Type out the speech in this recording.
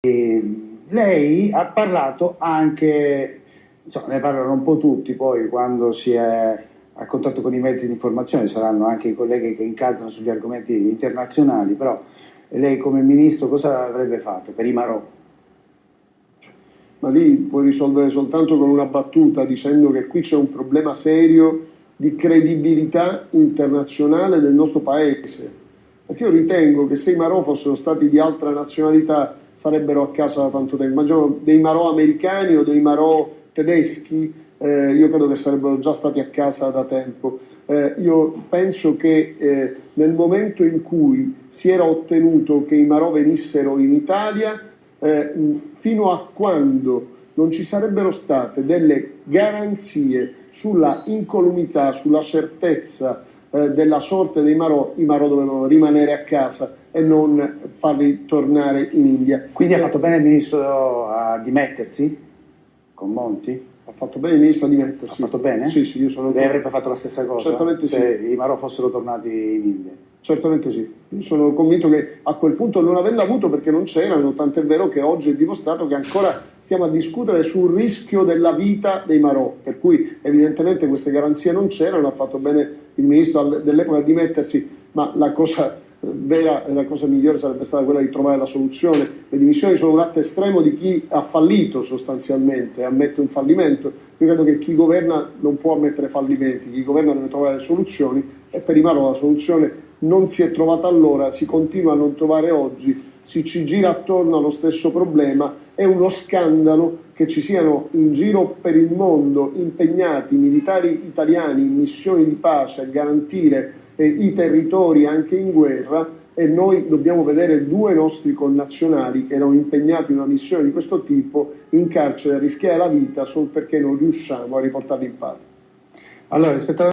Lei ha parlato anche, insomma, ne parlano un po' tutti poi quando si è a contatto con i mezzi di informazione, saranno anche i colleghi che incalzano sugli argomenti internazionali, però lei come ministro cosa avrebbe fatto per i marò? Ma lì puoi risolvere soltanto con una battuta dicendo che qui c'è un problema serio di credibilità internazionale del nostro paese. Perché io ritengo che se i Marò fossero stati di altra nazionalità sarebbero a casa da tanto tempo. Immagino dei Marò americani o dei Marò tedeschi, io credo che sarebbero già stati a casa da tempo. Io penso che nel momento in cui si era ottenuto che i Marò venissero in Italia, fino a quando non ci sarebbero state delle garanzie sulla incolumità, sulla certezza della sorte dei Marò, i Marò dovevano rimanere a casa e non farli tornare in India. Quindi ha fatto bene il ministro a dimettersi con Monti? Ha fatto bene il ministro a dimettersi. Ha fatto bene? Sì, sì, io sono... Lei avrebbe fatto la stessa cosa? Certamente se sì. i Marò fossero tornati in India? Certamente sì. Io sono convinto che a quel punto, non avendo avuto perché non c'erano, tant'è vero che oggi è dimostrato che ancora stiamo a discutere sul rischio della vita dei Marò, per cui evidentemente queste garanzie non c'erano, ha fatto bene il ministro dell'epoca a dimettersi, ma la cosa vera e la cosa migliore sarebbe stata quella di trovare la soluzione. Le dimissioni sono un atto estremo di chi ha fallito sostanzialmente, ammette un fallimento. Io credo che chi governa non può ammettere fallimenti, chi governa deve trovare le soluzioni e per i Marò la soluzione non si è trovata allora, si continua a non trovare oggi, si ci gira attorno allo stesso problema. È uno scandalo che ci siano in giro per il mondo impegnati militari italiani in missioni di pace a garantire i territori anche in guerra, e noi dobbiamo vedere due nostri connazionali che erano impegnati in una missione di questo tipo in carcere a rischiare la vita solo perché non riusciamo a riportarli in patria. Allora, rispetto alla